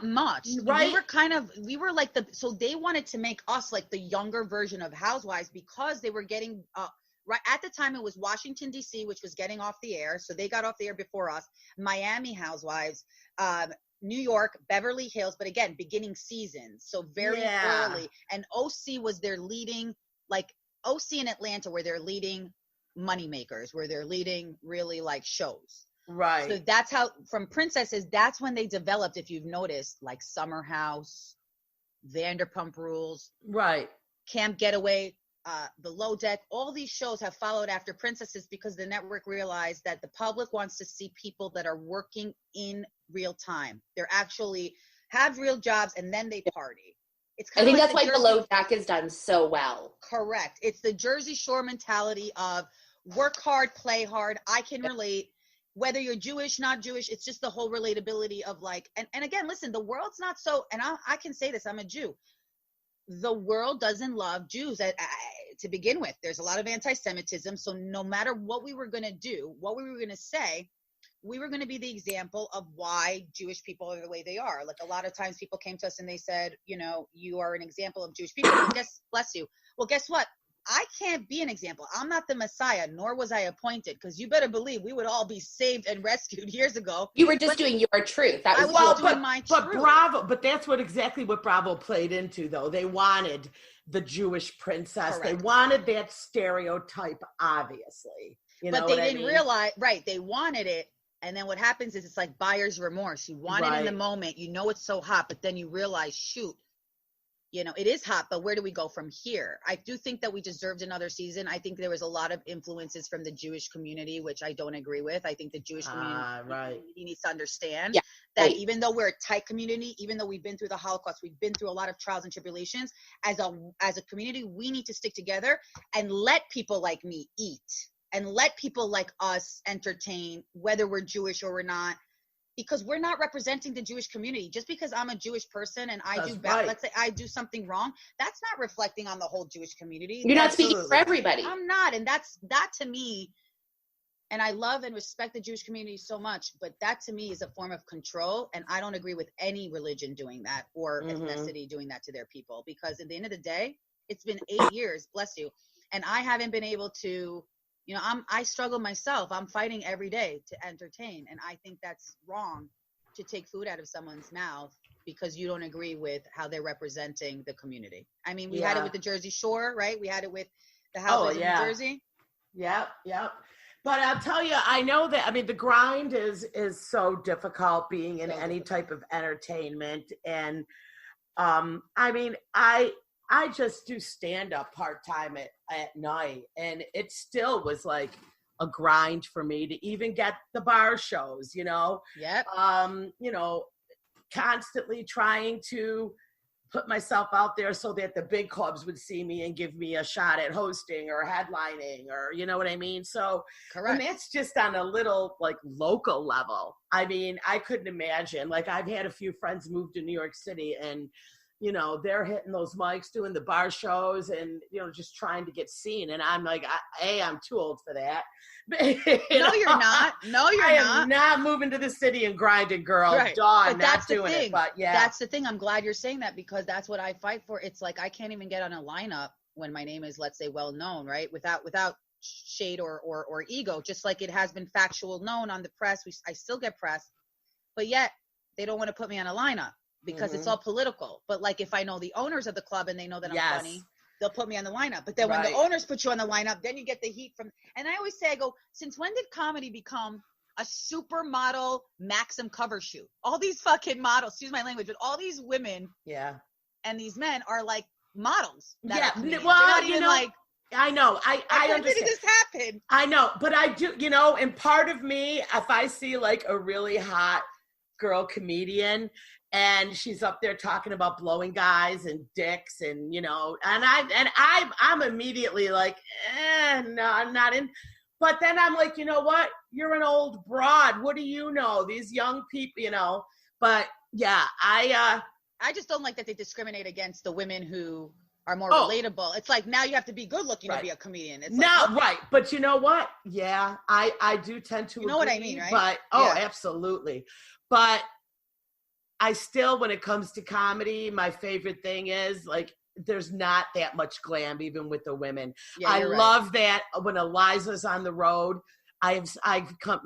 not much. Right. We were like so they wanted to make us like the younger version of Housewives because they were getting, right at the time it was Washington, D.C., which was getting off the air. So they got off the air before us. Miami Housewives, New York, Beverly Hills, but again, beginning seasons. So very early. And OC was their leading, like OC in Atlanta were their leading moneymakers, where they're leading really like shows. Right. So that's how, from Princesses, that's when they developed, if you've noticed, like Summer House, Vanderpump Rules. Right. Camp Getaway, Below Deck, all these shows have followed after Princesses because the network realized that the public wants to see people that are working in real time. They're actually have real jobs and then they party. I think that's why Below Deck is done so well. Correct. It's the Jersey Shore mentality of work hard, play hard. I can relate. Whether you're Jewish, not Jewish, it's just the whole relatability of like, and again, listen, the world's not so, and I can say this, I'm a Jew. The world doesn't love Jews to begin with. There's a lot of anti-Semitism. So no matter what we were going to do, what we were going to say, we were going to be the example of why Jewish people are the way they are. Like a lot of times people came to us and they said, you know, you are an example of Jewish people. Well, bless you. Well, guess what? I can't be an example. I'm not the Messiah, nor was I appointed, because you better believe we would all be saved and rescued years ago. You were just doing your truth. That was doing my truth. But Bravo, but that's exactly what Bravo played into, though. They wanted the Jewish princess. Correct. They wanted that stereotype, obviously. But they didn't realize, right, they wanted it. And then what happens is it's like buyer's remorse. You want it in the moment. You know it's so hot, but then you realize, shoot, you know, it is hot, but where do we go from here? I do think that we deserved another season. I think there was a lot of influences from the Jewish community, which I don't agree with. I think the Jewish community needs to understand that even though we're a tight community, even though we've been through the Holocaust, we've been through a lot of trials and tribulations, as a community, we need to stick together and let people like me eat and let people like us entertain, whether we're Jewish or we're not. Because we're not representing the Jewish community. Just because I'm a Jewish person and I do bad, let's say I do something wrong, that's not reflecting on the whole Jewish community. You're not speaking for everybody. I'm not. And that to me, and I love and respect the Jewish community so much, but that to me is a form of control. And I don't agree with any religion doing that or ethnicity doing that to their people. Because at the end of the day, it's been 8 years, bless you. And I haven't been able to, you know, I struggle myself. I'm fighting every day to entertain. And I think that's wrong to take food out of someone's mouth because you don't agree with how they're representing the community. I mean, we had it with the Jersey Shore, right? We had it with the houses in New Jersey. Yep. But I'll tell you, I know that, I mean, the grind is so difficult being in any type of entertainment. And I mean, I just do stand-up part-time at night, and it still was like a grind for me to even get the bar shows, you know? Yep. You know, constantly trying to put myself out there so that the big clubs would see me and give me a shot at hosting or headlining or, you know what I mean? So, correct. And that's just on a little, like, local level. I mean, I couldn't imagine. Like, I've had a few friends move to New York City and, you know, they're hitting those mics, doing the bar shows and, you know, just trying to get seen. And I'm like, I'm too old for that. No, you're not. I am not moving to the city and grinding, girl. Right. Dawn, not doing it. But yeah. That's the thing. I'm glad you're saying that because that's what I fight for. It's like I can't even get on a lineup when my name is, let's say, well known, right? Without shade or ego, just like it has been factual known on the press. I still get press, but yet they don't want to put me on a lineup. Because it's all political. But like if I know the owners of the club and they know that I'm funny, they'll put me on the lineup. But then when the owners put you on the lineup, then you get the heat from, and I always say, I go, since when did comedy become a supermodel Maxim cover shoot? All these fucking models, excuse my language, but all these women and these men are like models. Well, you know, like, I know. I understand. When did this happen? I know. But I do, you know, and part of me, if I see like a really hot girl comedian, and she's up there talking about blowing guys and dicks and, you know, and I'm immediately like, no, I'm not in. But then I'm like, you know what? You're an old broad. What do you know? These young people, you know. But yeah, I just don't like that they discriminate against the women who are more relatable. It's like now you have to be good looking to be a comedian. It's right. But you know what? Yeah, I do tend to. You know what I mean, right? But absolutely. But I still, when it comes to comedy, my favorite thing is like, there's not that much glam even with the women. Yeah, I right. love that when Eliza's on the road. I've come,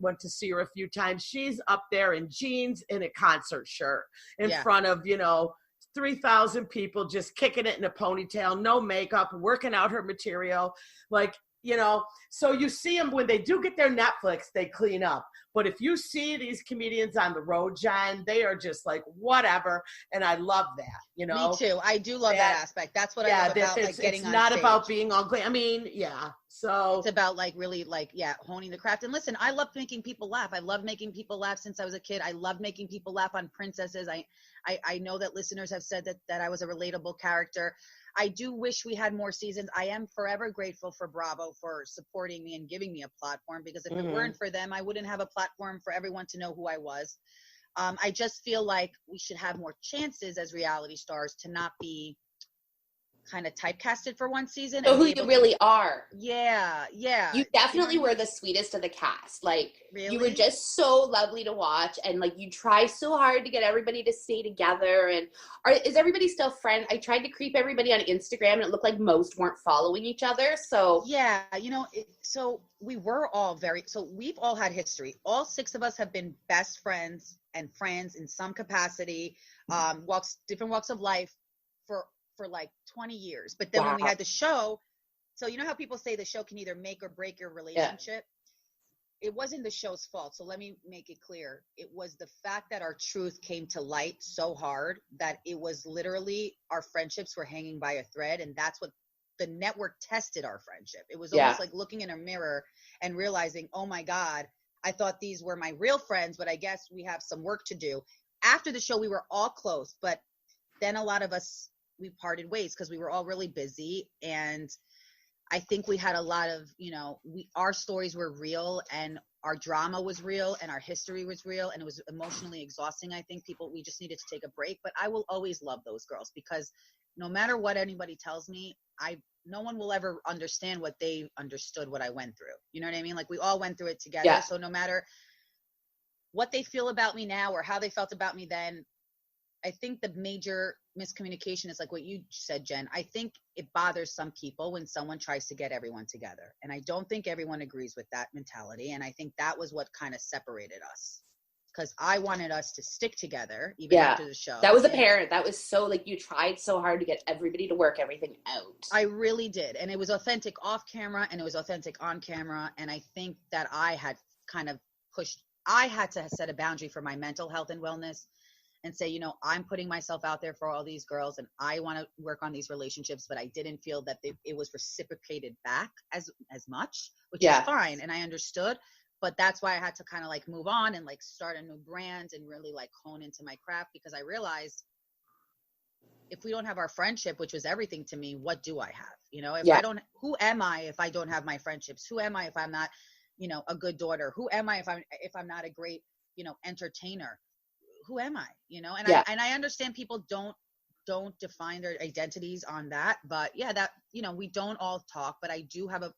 went to see her a few times. She's up there in jeans and a concert shirt in front of, 3,000 people, just kicking it in a ponytail, no makeup, working out her material. Like, so you see them when they do get their Netflix, they clean up. But if you see these comedians on the road, Jen, they are just like whatever, and I love that. Me too. I do love that aspect. That's what I love about like getting on stage. It's not about being ugly. I mean, so it's about like really like honing the craft. And listen, I love making people laugh. I love making people laugh since I was a kid. I love making people laugh on Princesses. I know that listeners have said that I was a relatable character. I do wish we had more seasons. I am forever grateful for Bravo for supporting me and giving me a platform, because if it weren't for them, I wouldn't have a platform for everyone to know who I was. I just feel like we should have more chances as reality stars to not be kind of typecasted for one season. So who you really are. Yeah. You definitely were the sweetest of the cast. Like, really? You were just so lovely to watch, and like you try so hard to get everybody to stay together. And is everybody still friends? I tried to creep everybody on Instagram, and it looked like most weren't following each other. So yeah, so we were all we've all had history. All 6 of us have been best friends and friends in some capacity, different walks of life for like 20 years. But then when we had the show, so you know how people say the show can either make or break your relationship? Yeah. It wasn't the show's fault. So let me make it clear. It was the fact that our truth came to light so hard that it was literally our friendships were hanging by a thread. And that's what the network tested our friendship. It was almost like looking in a mirror and realizing, oh my God, I thought these were my real friends, but I guess we have some work to do. After the show, we were all close, but then a lot of us, we parted ways because we were all really busy. And I think we had a lot of, our stories were real, and our drama was real, and our history was real, and it was emotionally exhausting. I think we just needed to take a break, but I will always love those girls, because no matter what anybody tells me, no one will ever understand what they understood what I went through. You know what I mean? Like, we all went through it together. Yeah. So no matter what they feel about me now or how they felt about me then, I think the major miscommunication is like what you said, Jen. I think it bothers some people when someone tries to get everyone together. And I don't think everyone agrees with that mentality. And I think that was what kind of separated us, because I wanted us to stick together even after the show. That was apparent. That was so, like, you tried so hard to get everybody to work everything out. I really did. And it was authentic off camera and it was authentic on camera. And I think that I had to set a boundary for my mental health and wellness, and say, I'm putting myself out there for all these girls and I want to work on these relationships, but I didn't feel that it was reciprocated back as much, which is fine. And I understood, but that's why I had to kind of like move on and like start a new brand and really like hone into my craft, because I realized if we don't have our friendship, which was everything to me, what do I have? Who am I if I don't have my friendships? Who am I if I'm not, a good daughter? Who am I if I'm not a great, entertainer? Who am I? And I understand people don't define their identities on that, but that, we don't all talk, but I do have a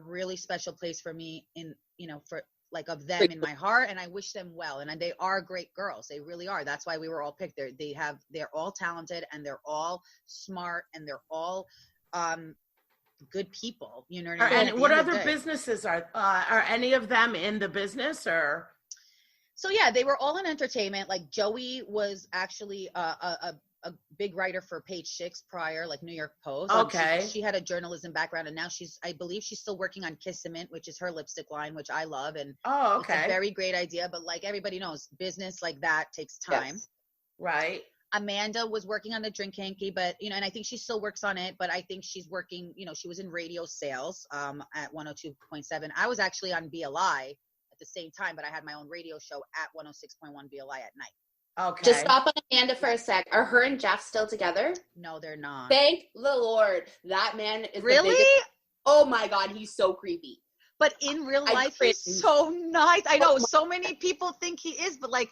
really special place for me in, for like of them in my heart, and I wish them well. And they are great girls. They really are. That's why we were all picked. They're all talented, and they're all smart, and they're all, good people. You know what I mean? And what other businesses are any of them in the business or? So yeah, they were all in entertainment. Like Joey was actually a big writer for Page Six prior, like New York Post. Okay. She had a journalism background, and now I believe she's still working on Kiss Mint, which is her lipstick line, which I love. And it's a very great idea. But like everybody knows, business like that takes time. Yes. Right. Amanda was working on the Drink Hanky, but and I think she still works on it. But I think she's working. She was in radio sales at 102.7. I was actually on BLI at the same time, but I had my own radio show at 106.1 BLI at night. Okay. Just stop on Amanda for a sec. Are her and Jeff still together? No, they're not. Thank the Lord. That man is really? The biggest... Oh my God, he's so creepy. But in real life, he's so nice. I know so many people think he is, but like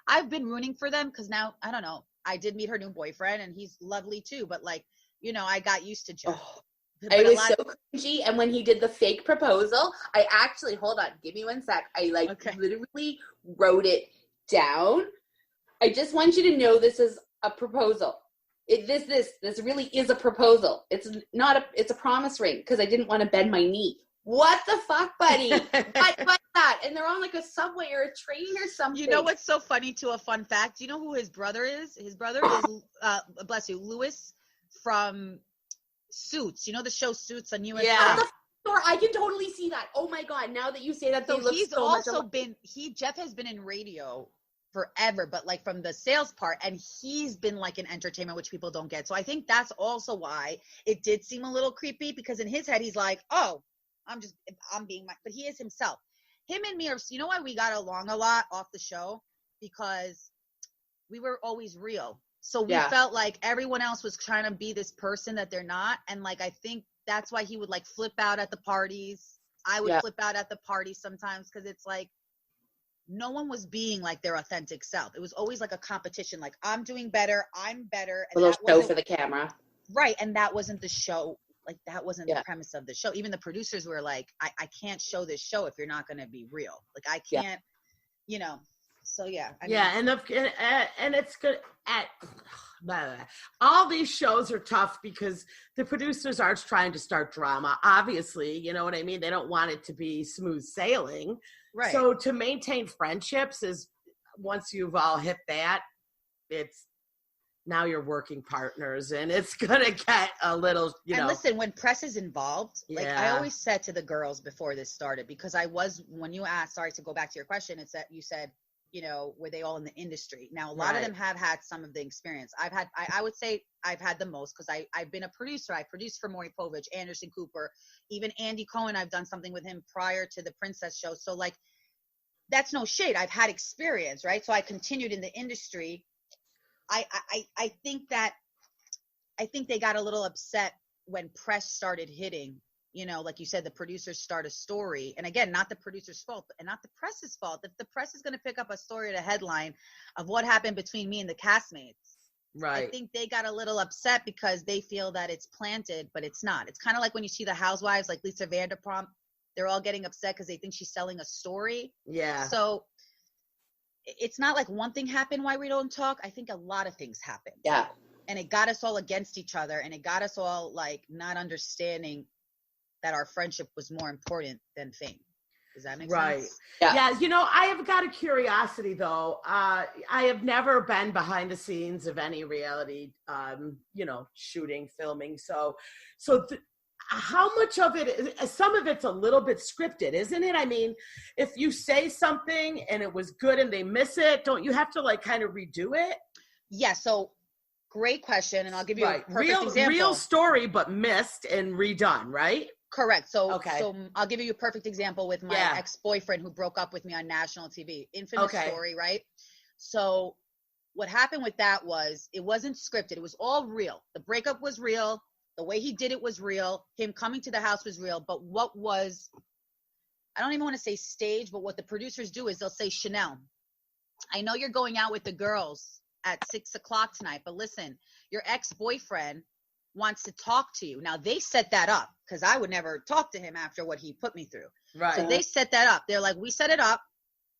I've been rooting for them because now, I don't know, I did meet her new boyfriend and he's lovely too, but like, I got used to Jeff. Oh. It was so cringy, and when he did the fake proposal, I actually, hold on, give me one sec. I literally wrote it down. I just want you to know this is a proposal. This really is a proposal. It's a promise ring because I didn't want to bend my knee. What the fuck, buddy? What's that? And they're on like a subway or a train or something. You know what's so funny too? A fun fact. Do you know who his brother is? His brother is, bless you, Louis from Suits. You know the show Suits on USA? Yeah. Or I can totally see that. Oh my God. Now that you say that, so he's so also been, Jeff has been in radio forever, but like from the sales part, and he's been like in entertainment, which people don't get. So I think that's also why it did seem a little creepy, because in his head, he's like, oh, I'm being but he is himself. Him and me are, you know why we got along a lot off the show? Because we were always real. So we felt like everyone else was trying to be this person that they're not. And like, I think that's why he would like flip out at the parties. I would flip out at the parties sometimes, because it's like, no one was being like their authentic self. It was always like a competition. Like, I'm doing better. I'm better. And a little show for the camera. Right. And that wasn't the show. Like, that wasn't the premise of the show. Even the producers were like, I can't show this show if you're not going to be real. Like, I can't, you know. So, yeah. I mean, and it's good at all these shows are tough because the producers are trying to start drama. Obviously, you know what I mean? They don't want it to be smooth sailing. Right. So to maintain friendships is, once you've all hit that, it's now you're working partners, and it's gonna get a little, you know. And listen, when press is involved, like I always said to the girls before this started, because when you asked, sorry to go back to your question, it's that you said, you know, were they all in the industry? Now, a lot of them have had some of the experience. I would say I've had the most, because I've been a producer. I produced for Maury Povich, Anderson Cooper, even Andy Cohen. I've done something with him prior to the Princess show. So like, that's no shade. I've had experience, right? So I continued in the industry. I think they got a little upset when press started hitting. You know, like you said, the producers start a story. And again, not the producer's fault and not the press's fault. If the press is going to pick up a story at a headline of what happened between me and the castmates, right? I think they got a little upset because they feel that it's planted, but it's not. It's kind of like when you see the housewives, like Lisa Vanderpump, they're all getting upset because they think she's selling a story. Yeah. So it's not like one thing happened why we don't talk. I think a lot of things happened. Yeah. And it got us all against each other, and it got us all like not understanding that our friendship was more important than fame. Does that make sense? Yeah. You know, I have got a curiosity though. I have never been behind the scenes of any reality, you know, shooting, filming. So how much of it, some of it's a little bit scripted, isn't it? I mean, if you say something and it was good and they miss it, don't you have to like kind of redo it? Yeah. So great question. And I'll give you a perfect example. Real story, but missed and redone, right? Correct. So I'll give you a perfect example with my ex-boyfriend who broke up with me on national TV. Infamous story, right? So what happened with that was, it wasn't scripted. It was all real. The breakup was real. The way he did it was real. Him coming to the house was real. But what was, I don't even want to say stage, but what the producers do is they'll say, Chanel, I know you're going out with the girls at 6:00 tonight, but listen, your ex-boyfriend wants to talk to you. Now, they set that up because I would never talk to him after what he put me through. Right. So they set that up. They're like, we set it up.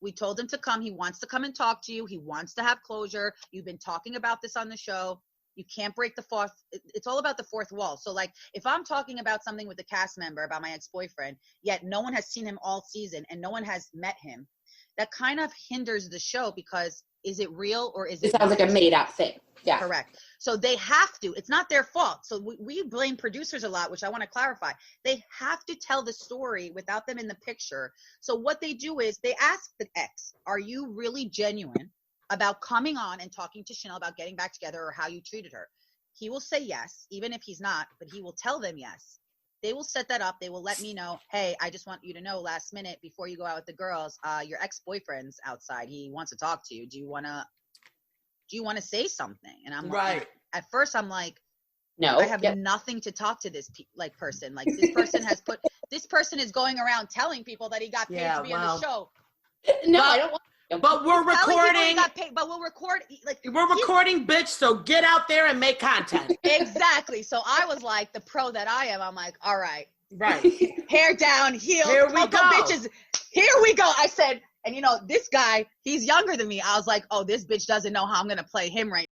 We told him to come. He wants to come and talk to you. He wants to have closure. You've been talking about this on the show. You can't break the fourth. It's all about the fourth wall. So like, if I'm talking about something with a cast member about my ex-boyfriend, yet no one has seen him all season and no one has met him, that kind of hinders the show, because is it real or is it? It sounds like a made up thing. Yeah. Correct. So they have to, it's not their fault. So we blame producers a lot, which I want to clarify. They have to tell the story without them in the picture. So what they do is they ask the ex, are you really genuine about coming on and talking to Chanel about getting back together or how you treated her? He will say yes, even if he's not, but he will tell them yes. They will set that up. They will let me know, hey, I just want you to know last minute before you go out with the girls, your ex-boyfriend's outside. He wants to talk to you. Do you want to say something? And I'm like, at first I'm like, no, I have nothing to talk to this person. Like this person is going around telling people that he got paid to be on the show. No, I don't want. But we're recording. But we'll record. We're recording, bitch. So get out there and make content. Exactly. So I was like, the pro that I am. I'm like, all right, hair down, heel, here we go, bitches. Here we go. I said, And you know, this guy, he's younger than me. I was like, oh, this bitch doesn't know how I'm gonna play him right